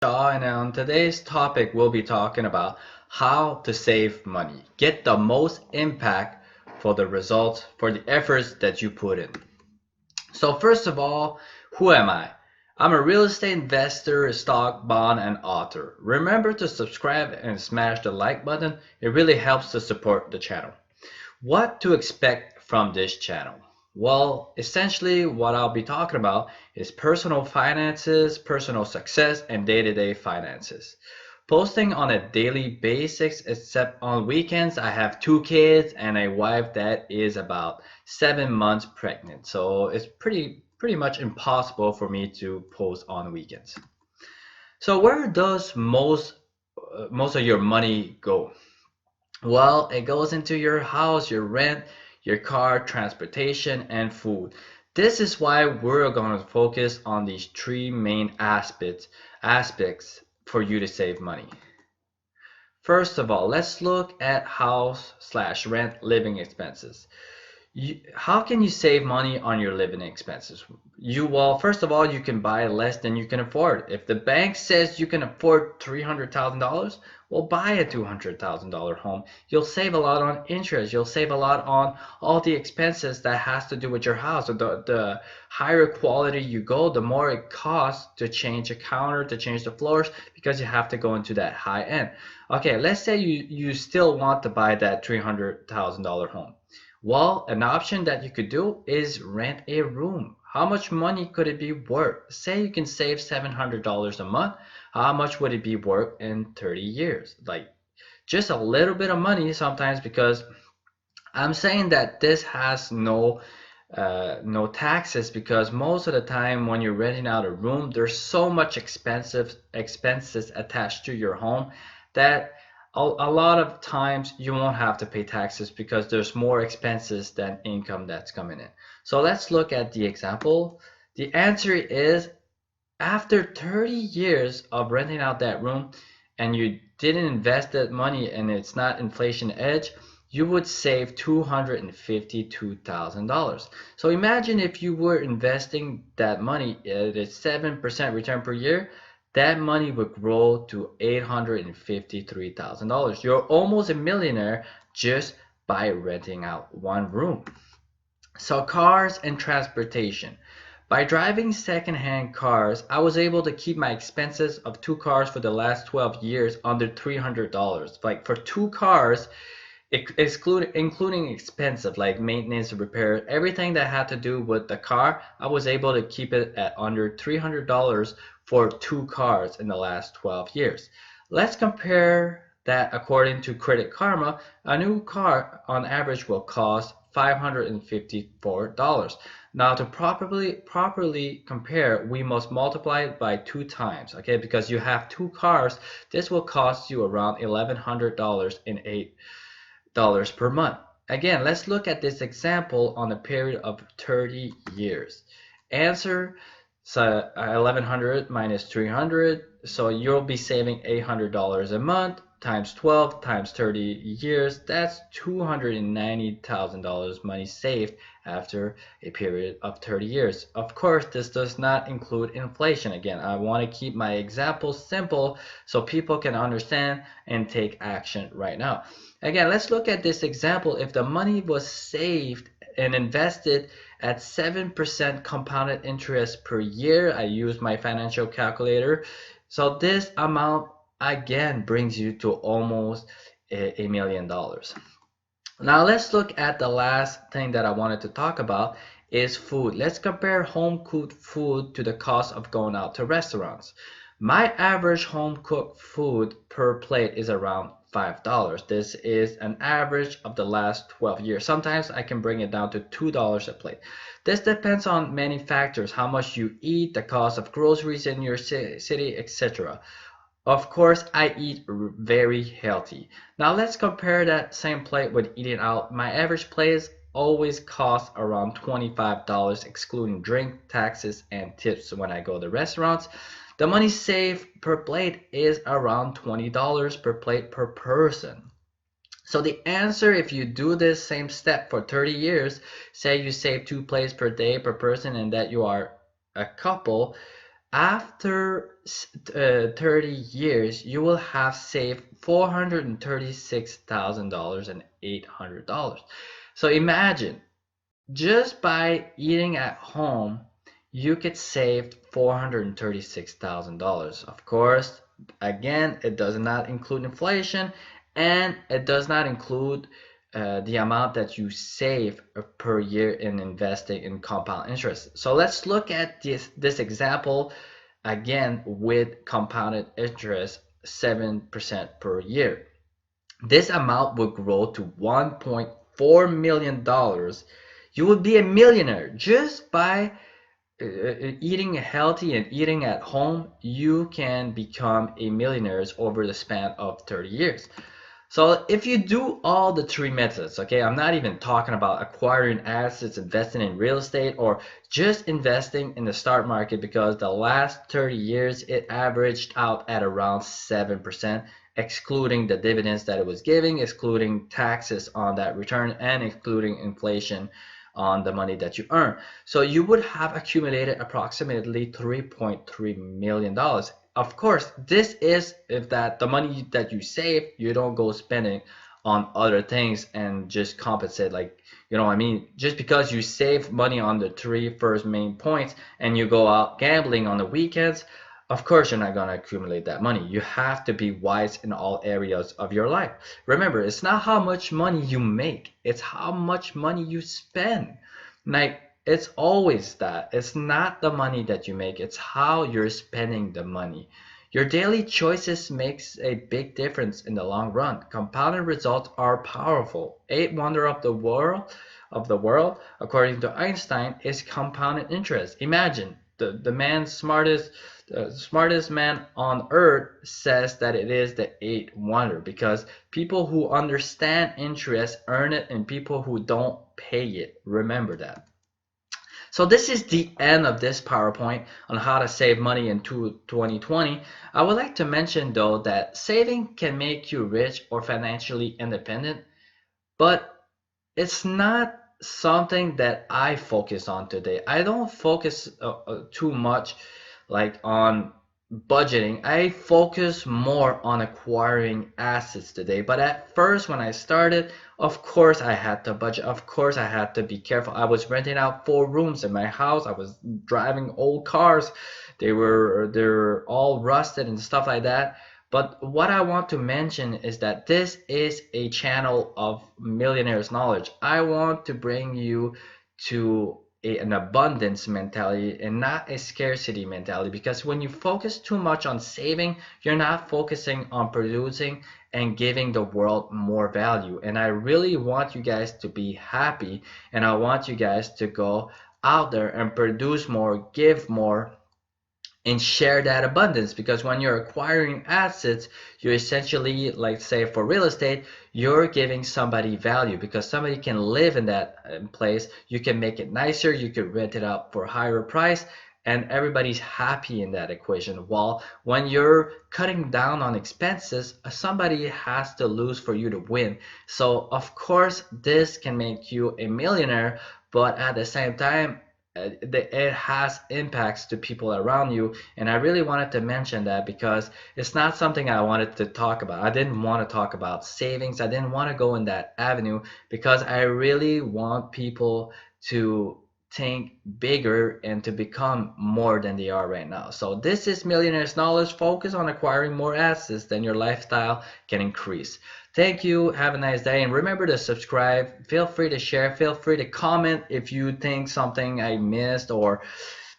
Shaw, and on today's topic, we'll be talking about how to save money, get the most impact for the results, for the efforts that you put in. So, first of all, who am I? I'm a real estate investor, stock, bond, and author. Remember to subscribe and smash the like button, it really helps to support the channel. What to expect from this channel? Well, essentially, what I'll be talking about is personal finances, personal success, and day to day finances. Posting on a daily basis, except on weekends. I have two kids and a wife that is about 7 months pregnant. So it's pretty much impossible for me to post on weekends. So where does most of your money go? Well, it goes into your house, your rent, your car, transportation, and food. This is why we're going to focus on these three main aspects for you to save money. First of all, let's look at house slash rent living expenses. How can you save money on your living expenses? Well, first of all, you can buy less than you can afford. If the bank says you can afford $300,000, well, buy a $200,000 home. You'll save a lot on interest. You'll save a lot on all the expenses that has to do with your house. So the higher quality you go, the more it costs to change a counter, to change the floors, because you have to go into that high end. Okay, let's say you still want to buy that $300,000 home. Well, an option that you could do is rent a room. How much money could it be worth? Say you can save $700 a month. How much would it be worth in 30 years? Like just a little bit of money sometimes, because I'm saying that this has no taxes, because most of the time when you're renting out a room, there's so much expensive expenses attached to your home that a lot of times you won't have to pay taxes, because there's more expenses than income that's coming in. So let's look at the example. The answer is, after 30 years of renting out that room and you didn't invest that money and it's not inflation edge, you would save $252,000. So imagine if you were investing that money at a 7% return per year, that money would grow to $853,000. You're almost a millionaire just by renting out one room. So cars and transportation. By driving secondhand cars, I was able to keep my expenses of two cars for the last 12 years under $300. Like for two cars, including expensive like maintenance, repair, everything that had to do with the car, I was able to keep it at under $300 for two cars in the last 12 years. Let's compare that. According to Credit Karma, a new car on average will cost $554. Now to properly compare, we must multiply it by two times, okay? Because you have two cars, this will cost you around $1,100 in $8 per month. Again, let's look at this example on a period of 30 years. Answer, so 1100 minus 300, so you'll be saving $800 a month times 12 times 30 years. That's $290,000 money saved after a period of 30 years. Of course, this does not include inflation. Again, I want to keep my examples simple so people can understand and take action right now. Again, let's look at this example. If the money was saved and invested at 7% compounded interest per year, I use my financial calculator. So this amount again brings you to almost $1 million. Now let's look at the last thing that I wanted to talk about is food. Let's compare home cooked food to the cost of going out to restaurants. My average home cooked food per plate is around $5. This is an average of the last 12 years. Sometimes I can bring it down to $2 a plate. This depends on many factors: how much you eat, the cost of groceries in your city, etc. Of course, I eat very healthy. Now let's compare that same plate with eating out. My average plate always costs around $25, excluding drink, taxes, and tips when I go to restaurants. The money saved per plate is around $20 per plate per person. So the answer, if you do this same step for 30 years, say you save two plates per day per person and that you are a couple, after 30 years, you will have saved $436,000 and $800. So imagine, just by eating at home, you could save $436,000. Of course, again, it does not include inflation, and it does not include the amount that you save per year in investing in compound interest. So let's look at this example again with compounded interest 7% per year. This amount will grow to $1.4 million. You will be a millionaire just by eating healthy and eating at home. You can become a millionaire over the span of 30 years. So if you do all the three methods, okay, I'm not even talking about acquiring assets, investing in real estate, or just investing in the stock market, because the last 30 years it averaged out at around 7%, excluding the dividends that it was giving, excluding taxes on that return, and excluding inflation on the money that you earn. So you would have accumulated approximately $3.3 million. Of course, this is if that the money that you save, you don't go spending on other things and just compensate, like, you know what I mean? Just because you save money on the three first main points and you go out gambling on the weekends, of course you're not going to accumulate that money. You have to be wise in all areas of your life. Remember, it's not how much money you make, it's how much money you spend. Like, it's always that. It's not the money that you make, it's how you're spending the money. Your daily choices makes a big difference in the long run. Compounded results are powerful. Eighth wonder of the world, according to Einstein, is compounded interest. Imagine the smartest man on earth says that it is the eighth wonder, because people who understand interest earn it and people who don't pay it. Remember that. So this is the end of this PowerPoint on how to save money in 2020. I would like to mention though that saving can make you rich or financially independent, but it's not something that I focus on today. I don't focus too much like on budgeting. I focus more on acquiring assets today. But at first, when I started, of course I had to budget. Of course I had to be careful. I was renting out 4 rooms in my house. I was driving old cars. They're all rusted and stuff like that. But what I want to mention is that this is a channel of millionaires knowledge. I want to bring you to an abundance mentality and not a scarcity mentality, because when you focus too much on saving, you're not focusing on producing and giving the world more value. And I really want you guys to be happy, and I want you guys to go out there and produce more, give more, and share that abundance. Because when you're acquiring assets, you're essentially, like say for real estate, you're giving somebody value, because somebody can live in that place. You can make it nicer, you can rent it out for a higher price, and everybody's happy in that equation. While when you're cutting down on expenses, somebody has to lose for you to win. So of course this can make you a millionaire, but at the same time it has impacts to people around you. And I really wanted to mention that, because it's not something I wanted to talk about. I didn't want to talk about savings. I didn't want to go in that avenue, because I really want people to think bigger and to become more than they are right now. So this is Millionaires Knowledge. Focus on acquiring more assets, then your lifestyle can increase. Thank you. Have a nice day. And remember to subscribe. Feel free to share. Feel free to comment if you think something I missed, or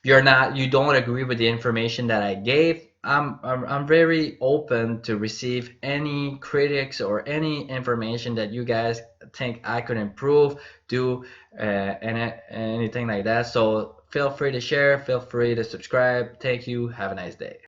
you don't agree with the information that I gave. I'm very open to receive any critics or any information that you guys think I could improve, do, and anything like that. So feel free to share. Feel free to subscribe. Thank you. Have a nice day.